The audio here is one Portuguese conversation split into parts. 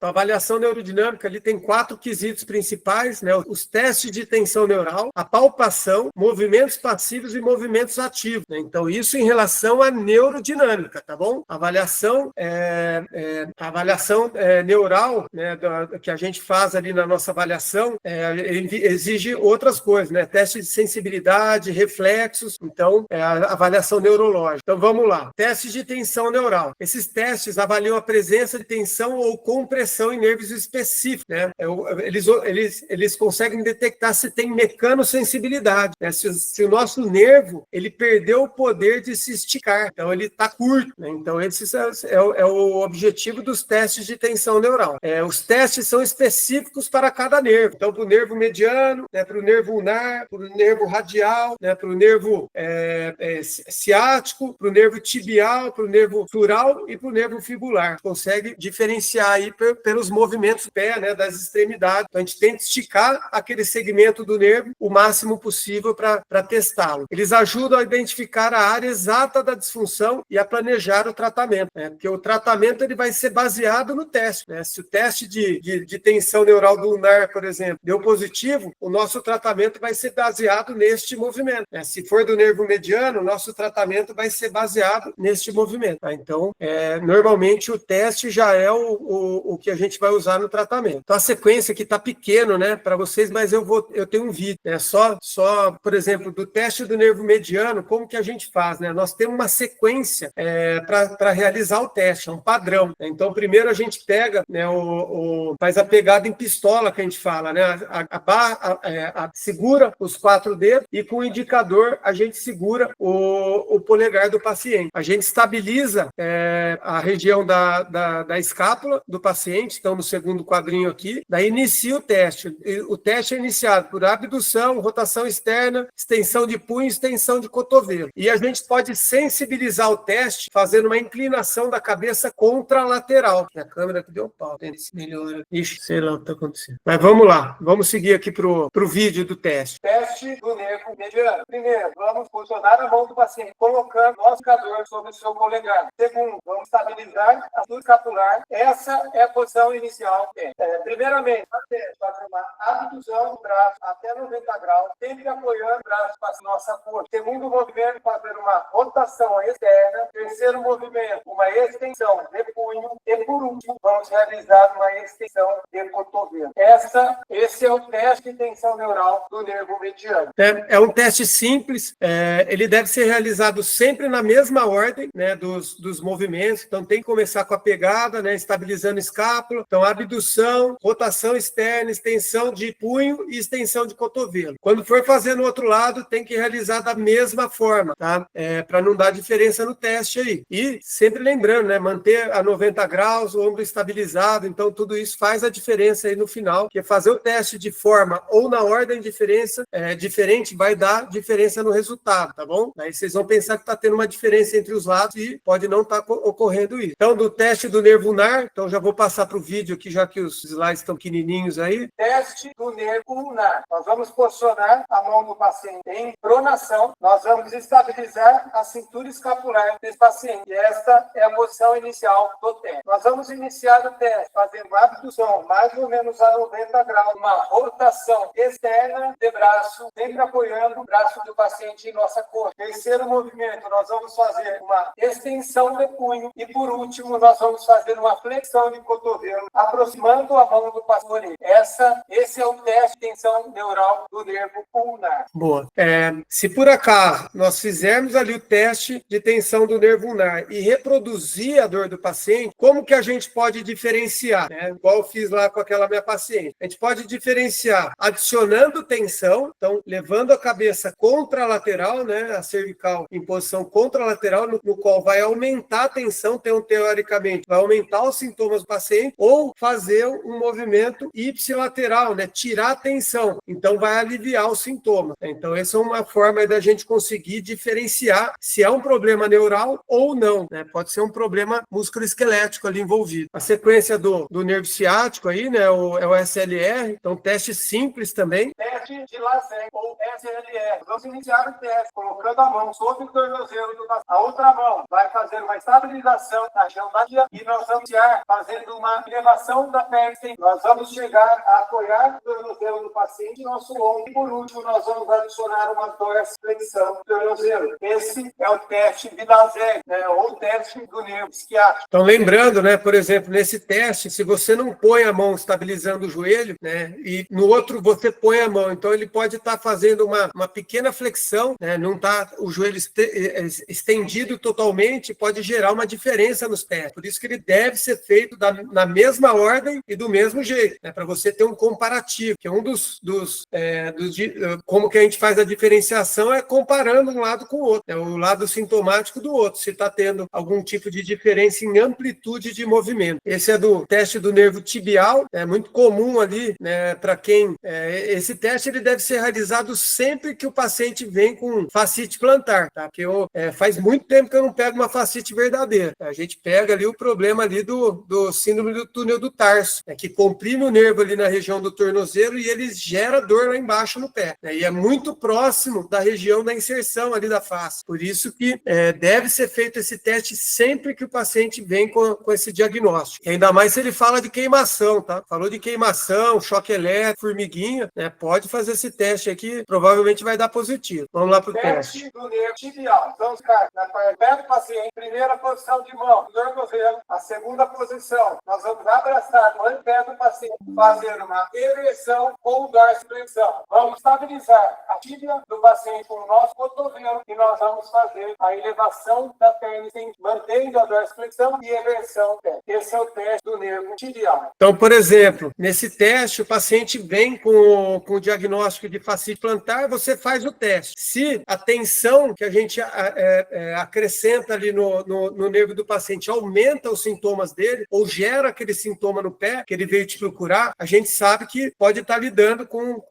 Então, a avaliação neurodinâmica ali tem 4 quesitos principais, né? Os testes de tensão neural, a palpação, movimentos passivos e movimentos ativos, né? Então, isso em relação à neurodinâmica, tá bom? A avaliação neural, né, que a gente faz ali na nossa avaliação, exige outras coisas, né? Teste de sensibilidade, reflexos, então, a avaliação neurológica. Então, vamos lá. Testes de tensão neural. Esses testes avaliam a presença de tensão ou compressão em nervos específicos, né? Eles conseguem detectar se tem mecanosensibilidade, né? Se o nosso nervo, ele perdeu o poder de se esticar, então ele está curto, né? Então esse é o objetivo dos testes de tensão neural. Os testes são específicos para cada nervo, então para o nervo mediano, né, para o nervo ulnar, para o nervo radial, né, para o nervo ciático, para o nervo tibial, para o nervo flural e para o nervo fibular. Consegue diferenciar aí pelos movimentos do pé, né, das extremidades. Então a gente tenta esticar aquele segmento do nervo o máximo possível para testá-lo. Eles ajudam a identificar a área exata da disfunção e a planejar o tratamento, né? Porque o tratamento ele vai ser baseado no teste, né? Se o teste de tensão neural do ulnar, por exemplo, deu positivo, o nosso tratamento vai ser baseado neste movimento, né? Se for do nervo mediano, o nosso tratamento vai ser baseado neste movimento, tá? Então, normalmente o teste já é o que a gente vai usar no tratamento. Então, a sequência aqui está pequeno, né, para vocês, mas eu tenho um vídeo, né, só, por exemplo, do teste do nervo mediano, como que a gente faz, né? Nós temos uma sequência para realizar o teste, é um padrão, né? Então, primeiro a gente pega, né, faz a pegada em pistola, que a gente fala, né? Segura os 4 dedos e com o indicador a gente segura o polegar do paciente. A gente estabiliza a região da escápula do paciente, então no segundo quadrinho aqui, daí inicia o teste. O teste é iniciado por abdução, rotação externa, extensão de punho, extensão de cotovelo. E a gente pode sensibilizar o teste fazendo uma inclinação da cabeça contralateral. A câmera que deu pau, melhora. Ixi, sei lá o que está acontecendo. Mas vamos lá, vamos seguir aqui pro vídeo do teste. Teste do nervo mediano. Primeiro, vamos posicionar a mão do paciente, colocando o nosso indicador sobre o seu polegar. Segundo, vamos estabilizar a altura escapular. Essa é a posição inicial. Primeiramente, fazer uma abdução do braço até 90 graus, sempre apoiando o braço para a nossa coxa. Segundo movimento, fazer uma rotação externa. Terceiro movimento, uma extensão de punho. E por último, vamos realizar uma extensão de cotovelo. Esse é o teste de tensão neural do nervo mediano. É um teste simples, ele deve ser realizado sempre na mesma ordem, né, dos movimentos. Então tem que começar com a pegada, né, estabilizando a escápula. Então abdução, rotação externa, extensão de punho e extensão de cotovelo. Quando for fazer no outro lado, tem que realizar da mesma forma, tá? Para não dar diferença no teste aí. E sempre lembrando, né, manter a 90 graus, o ombro estabilizado. Então tudo isso faz a diferença aí no final, que é fazer o teste de forma ou na ordem diferente vai dar diferença no resultado, tá bom? Aí vocês vão pensar que está tendo uma diferença entre os lados e pode não estar ocorrendo isso. Então, do teste do nervo ulnar, então já vou passar para o vídeo aqui, já que os slides estão pequenininhos aí. Teste do nervo ulnar. Nós vamos posicionar a mão do paciente em pronação. Nós vamos estabilizar a cintura escapular desse paciente. E esta é a posição inicial do teste. Nós vamos iniciar o teste fazendo uma abdução mais ou menos a 90 graus, uma rotação externa de braço, sempre apoiando o braço do paciente em nossa coxa. Terceiro movimento, nós vamos fazer uma extensão de punho e, por último, nós vamos fazer uma flexão de cotovelo, aproximando a mão do paciente. Esse é o teste de tensão neural do nervo ulnar. Boa. Se por acaso nós fizermos ali o teste de tensão do nervo ulnar e reproduzir a dor do paciente, como que a gente pode diferenciar, né? Igual eu fiz lá com aquela minha paciente. A gente pode diferenciar adicionando tensão, então levando a cabeça contralateral, né, a cervical em posição contralateral, no qual vai aumentar a tensão, teoricamente, vai aumentar os sintomas do paciente, ou fazer um movimento ipsilateral, né, tirar a tensão, então vai aliviar os sintomas. Então essa é uma forma da gente conseguir diferenciar se é um problema neural ou não, né? Pode ser um problema musculoesquelético ali envolvido. A sequência do nervo ciático aí, né, é o SLR, então teste simples também. Teste de laser ou SLR. Vamos iniciar o teste colocando a mão sobre o tornozelo do paciente. A outra mão vai fazer uma estabilização na região da e nós vamos iniciar fazendo uma a elevação da perna. Nós vamos chegar a apoiar o tornozelo do paciente, nosso ombro. E por último, nós vamos adicionar uma dorsiflexão do tornozelo. Esse é o teste Vidal-Zeg, né, ou o teste do nervo isquiático. Então, lembrando, né, por exemplo, nesse teste, se você não põe a mão estabilizando o joelho, né, e no outro você põe a mão, então ele pode estar fazendo uma pequena flexão, né, não está o joelho estendido totalmente, pode gerar uma diferença nos pés. Por isso que ele deve ser feito na mesma ordem e do mesmo jeito, né, para você ter um comparativo, que é um como que a gente faz a diferenciação é comparando um lado com o outro, né, o lado sintomático do outro, se está tendo algum tipo de diferença em amplitude de movimento. Esse é do teste do nervo tibial, é muito comum ali, né, para quem... esse teste ele deve ser realizado sempre que o paciente vem com fascite plantar, tá? Porque faz muito tempo que eu não pego uma fascite verdadeira. A gente pega ali o problema ali do síndrome do túnel do tarso, né, que comprime o nervo ali na região do tornozelo e ele gera dor lá embaixo no pé, né, e é muito próximo da região da inserção ali da face. Por isso que deve ser feito esse teste sempre que o paciente vem com esse diagnóstico. E ainda mais se ele fala de queimação, tá? Falou de queimação, choque elétrico, formiguinha, né? Pode fazer esse teste aqui, provavelmente vai dar positivo. Vamos lá para o teste. Teste do nervo tibial. Vamos ficar na parte do paciente, primeira posição de mão, tornozelo. A segunda posição, nós vamos abraçar o pé do paciente, fazendo uma ereção ou dorsiflexão. Vamos estabilizar a tíbia do paciente com o nosso cotovelo e nós vamos fazer a elevação da perna, mantendo a dorsiflexão e eversão do pé. Esse é o teste do nervo tibial. Então, por exemplo, nesse teste, o paciente vem com o diagnóstico de fascite plantar, você faz o teste. Se a tensão que a gente acrescenta ali no nervo do paciente aumenta os sintomas dele, ou gera aquele sintoma no pé, que ele veio te procurar, a gente sabe que pode estar lidando com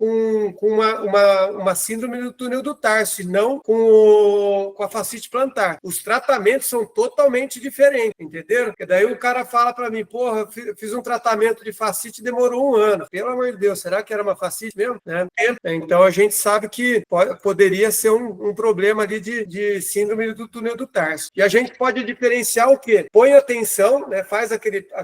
uma síndrome do túnel do tarso, e não com a fascite plantar. Os tratamentos são totalmente diferentes, entenderam? Porque daí o cara fala para mim, porra, eu fiz um tratamento de fascite e demorou 1 ano. Pelo amor de Deus, será que era uma fascite mesmo? Né? Então a gente sabe que poderia ser um problema ali de síndrome do túnel do tarso. E a gente pode diferenciar o quê? Põe atenção, né, faz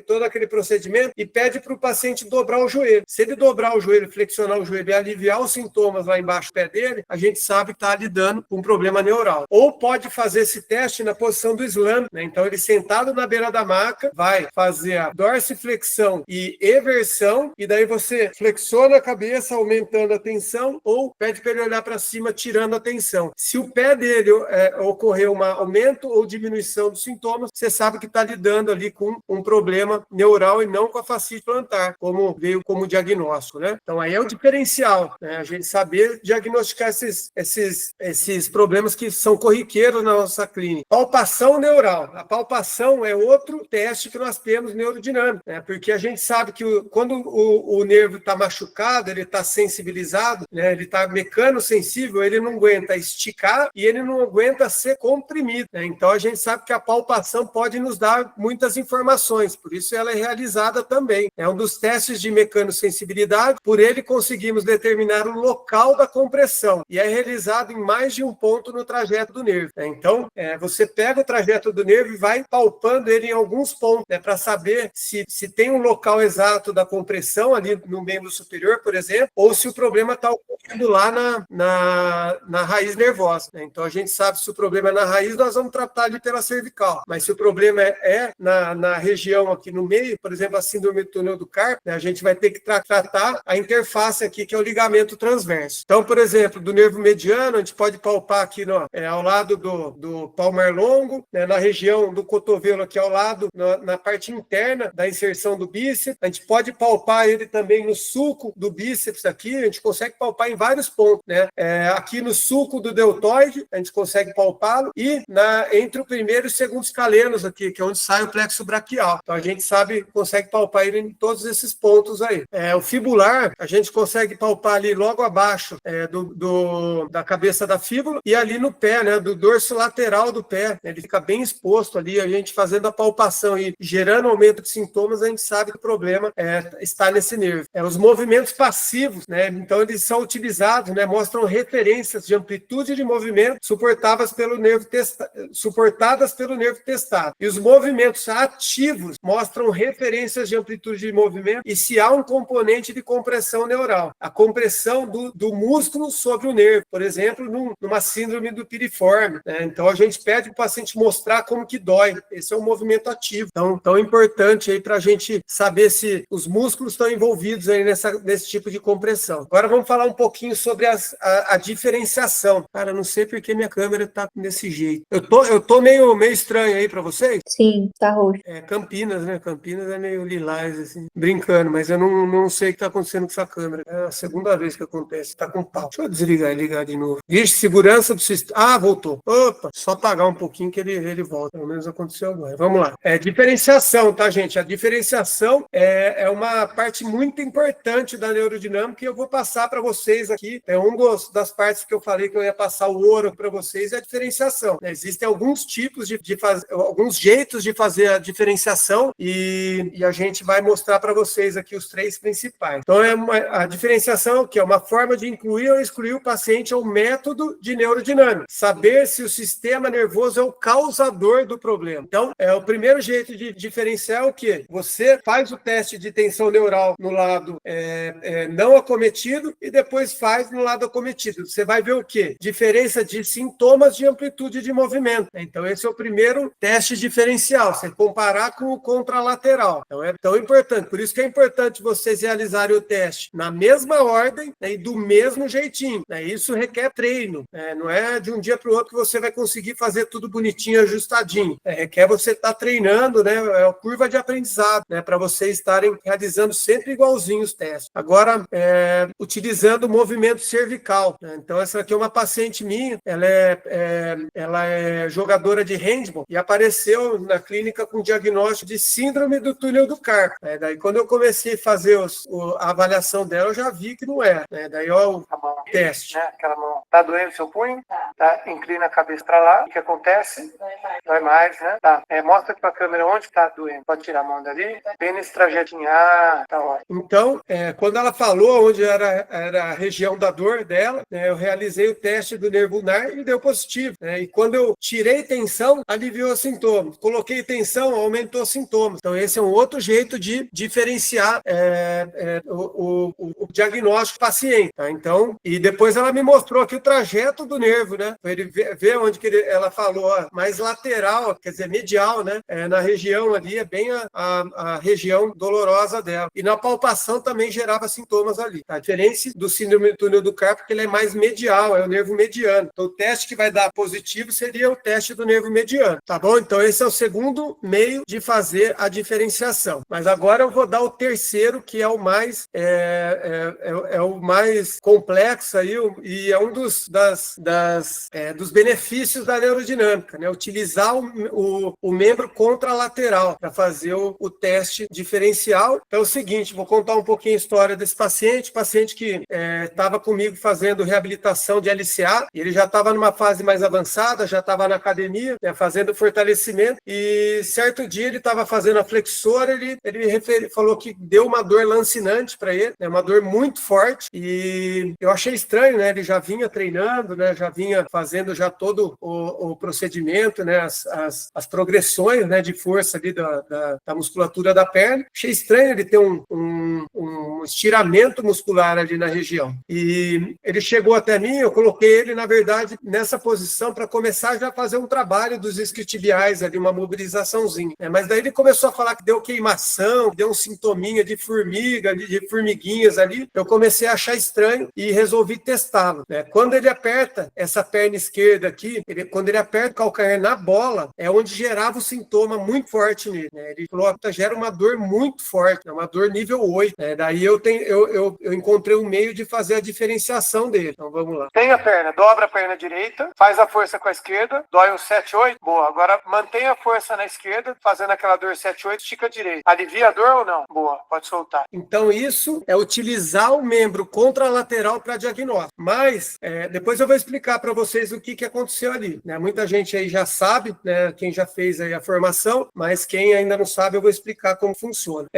todo aquele procedimento e pede para o paciente dobrar o joelho. Se ele dobrar o joelho, flexionar o joelho e aliviar os sintomas lá embaixo do pé dele, a gente sabe que está lidando com um problema neural. Ou pode fazer esse teste na posição do slam, né? Então ele sentado na beira da maca, vai fazer a dorsiflexão e eversão, e daí você flexiona a cabeça, aumentando a tensão, ou pede para ele olhar para cima, tirando a tensão. Se o pé dele ocorrer um aumento ou diminuição dos sintomas, você sabe que está lidando ali com um problema neural e não com a fascite plantar, como veio como diagnóstico, né? Então aí é o diferencial, né? A gente saber diagnosticar esses problemas que são corriqueiros na nossa clínica. Palpação neural. A palpação é outro teste que nós temos neurodinâmico, né? Porque a gente sabe que quando o nervo está machucado, ele está sensibilizado, né? Ele está mecanosensível, ele não aguenta esticar e ele não aguenta ser comprimido, né? Então a gente sabe que a palpação pode nos dar muitas informações, por isso ela é realizada também. É um dos testes de mecanosensibilidade, por ele conseguimos determinar o local da compressão e é realizado em mais de um ponto no trajeto do nervo, né? Então você pega o trajeto do nervo e vai palpando ele em alguns pontos, né, para saber se tem um local exato da compressão ali no membro superior, por exemplo, ou se o problema está ocorrendo lá na raiz nervosa, né? Então a gente sabe se o problema é na raiz, nós vamos tratar ali pela cervical, mas se o problema é na região aqui no meio, por exemplo, a síndrome do túnel do carpo, né, a gente vai ter que tratar a interface aqui, que é o ligamento transverso. Então, por exemplo, do nervo mediano, a gente pode palpar aqui ao lado do palmar longo, né, na região do cotovelo aqui ao lado, na parte interna da inserção do bíceps. A gente pode palpar ele também no sulco do bíceps aqui, a gente consegue palpar em vários pontos, né? Aqui no sulco do deltoide, a gente consegue palpá-lo, e entre o primeiro e o segundo escalenos aqui, que é onde sai o plexo braquial. Então a gente consegue palpar ele em todos esses pontos aí. O fibular, a gente consegue palpar ali logo abaixo da cabeça da fíbula e ali no pé, né, do dorso lateral do pé. Ele fica bem exposto ali, a gente fazendo a palpação e gerando aumento de sintomas, a gente sabe que o problema está nesse nervo. Os movimentos passivos, né, então eles são utilizados, né, mostram referências de amplitude de movimento suportadas pelo nervo testado. E os movimentos ativos mostram mostram referências de amplitude de movimento e se há um componente de compressão neural. A compressão do músculo sobre o nervo, por exemplo, numa síndrome do piriforme, né? Então, a gente pede para o paciente mostrar como que dói. Esse é um movimento ativo. Então, tão importante aí para a gente saber se os músculos estão envolvidos aí nesse tipo de compressão. Agora, vamos falar um pouquinho sobre a diferenciação. Cara, não sei porque minha câmera está desse jeito. Eu tô meio estranho aí para vocês? Sim, tá roxo. Campinas, né? Campinas é meio lilás, assim, brincando, mas eu não sei o que está acontecendo com essa câmera. É a segunda vez que acontece, tá com pau. Deixa eu desligar e ligar de novo. Vixe, segurança do sistema. Ah, voltou. Opa, só apagar um pouquinho que ele volta. Pelo menos aconteceu agora. Vamos lá. Diferenciação, tá, gente? A diferenciação é uma parte muito importante da neurodinâmica e eu vou passar para vocês aqui. Das partes que eu falei que eu ia passar o ouro para vocês é a diferenciação. Existem alguns tipos alguns jeitos de fazer a diferenciação e a gente vai mostrar para vocês aqui os 3 principais. Então, a diferenciação é o quê? É uma forma de incluir ou excluir o paciente ao método de neurodinâmica. Saber se o sistema nervoso é o causador do problema. Então, o primeiro jeito de diferenciar é o quê? Você faz o teste de tensão neural no lado não acometido e depois faz no lado acometido. Você vai ver o quê? Diferença de sintomas de amplitude de movimento. Então, esse é o primeiro teste diferencial. Você comparar com o contralateral. Então, é tão importante. Por isso que é importante vocês realizarem o teste na mesma ordem, né, e do mesmo jeitinho. Né? Isso requer treino. Não é de um dia para o outro que você vai conseguir fazer tudo bonitinho, ajustadinho. Requer você estar treinando, né? É a curva de aprendizado, né? Para vocês estarem realizando sempre igualzinho os testes. Agora, utilizando o movimento cervical. Né? Então, essa aqui é uma paciente minha. Ela é jogadora de handball e apareceu na clínica com diagnóstico de síndrome do túnel do carpo. Daí, quando eu comecei a fazer a avaliação dela, eu já vi que não é. Daí, ó, o teste. Né? Aquela mão. Tá doendo o seu punho? Tá? Inclina a cabeça para lá. O que acontece? Dói mais, né? Tá. Mostra aqui pra câmera onde tá doendo. Pode tirar a mão dali. Bem nesse trajetinho. Ah, tá ótimo. Então, quando ela falou onde era a região da dor dela, eu realizei o teste do nervo ulnar e deu positivo. E quando eu tirei tensão, aliviou os sintomas. Coloquei tensão, aumentou os sintomas. Então, esse é um outro jeito de diferenciar o diagnóstico do paciente. Tá? Então, e depois ela me mostrou aqui o trajeto do nervo, né? Para ele ver onde que ela falou, ó, mais lateral, quer dizer, medial, né? Na região ali, é bem a região dolorosa dela. E na palpação também gerava sintomas ali. A diferença do síndrome do túnel do carpo é que ele é mais medial, é o nervo mediano. Então, o teste que vai dar positivo seria o teste do nervo mediano, tá bom? Então, esse é o segundo meio de fazer a diferenciação. Mas agora eu vou dar o terceiro, que é o mais o mais complexo aí, e é um dos benefícios da neurodinâmica, né? Utilizar o membro contralateral para fazer o teste diferencial. Então é o seguinte, vou contar um pouquinho a história desse paciente que estava comigo fazendo reabilitação de LCA, e ele já estava numa fase mais avançada, já estava na academia, né, fazendo fortalecimento, e certo dia ele estava fazendo a flexora, ele falou que deu uma dor lancinante para ele, né, uma dor muito forte, e eu achei estranho, né, ele já vinha treinando, né, já vinha fazendo já todo o procedimento, né, as progressões, né, de força ali da musculatura da perna. Achei estranho ele ter um estiramento muscular ali na região. E ele chegou até mim, eu coloquei ele, na verdade, nessa posição para começar já a fazer um trabalho dos isquiotibiais ali, uma mobilizaçãozinha. Mas daí ele começou a falar que deu queimação, deu um sintominha de formiga, de formiguinhas ali. Eu comecei a achar estranho e resolvi testá-lo. Quando ele aperta essa perna esquerda aqui, quando ele aperta o calcanhar na bola, é onde gerava o sintoma muito forte nele. Ele falou que gera uma dor muito forte, uma dor nível 8. Daí eu encontrei um meio de fazer a diferenciação dele. Então vamos lá. Tem a perna, dobra a perna direita, faz a força com a esquerda, dói um 7-8. Boa, agora mantém a força na esquerda, fazendo aquela dor 7-8, estica a direita. Alivia a dor ou não? Boa, pode soltar. Então isso é utilizar o membro contralateral para diagnóstico. Mas depois eu vou explicar para vocês o que aconteceu ali. Muita gente aí já sabe, né, quem já fez aí a formação, mas quem ainda não sabe eu vou explicar como funciona.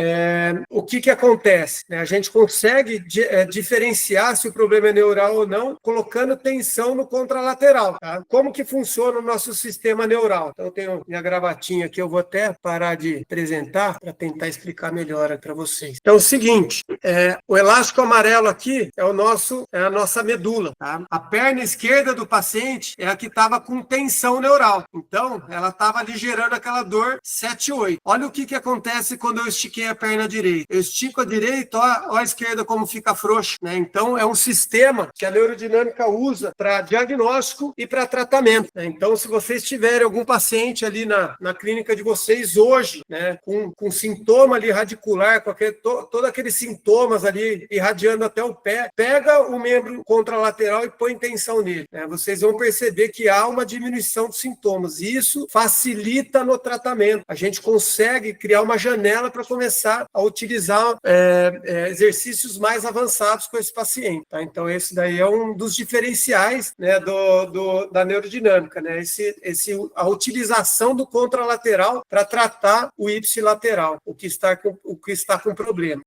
O que acontece? acontece? Né? A gente consegue diferenciar se o problema é neural ou não, colocando tensão no contralateral. Tá? Como que funciona o nosso sistema neural? Então, eu tenho minha gravatinha aqui, eu vou até parar de apresentar para tentar explicar melhor para vocês. Então, é o seguinte, o elástico amarelo aqui é a nossa medula. Tá? A perna esquerda do paciente é a que estava com tensão neural. Então, ela estava ali gerando aquela dor 7-8. Olha o que acontece quando eu estiquei a perna direita. Eu estico a direita, ó a esquerda como fica frouxa. Né? Então, é um sistema que a neurodinâmica usa para diagnóstico e para tratamento. Né? Então, se vocês tiverem algum paciente ali na clínica de vocês hoje, né, com sintoma ali radicular, todos aqueles sintomas ali irradiando até o pé, pega o membro contralateral e põe tensão nele. Né? Vocês vão perceber que há uma diminuição dos sintomas. E isso facilita no tratamento. A gente consegue criar uma janela para começar a utilizar exercícios mais avançados com esse paciente. Tá? Então, esse daí é um dos diferenciais, né, da neurodinâmica, né? A utilização do contralateral para tratar o ipsilateral, o que está com problema.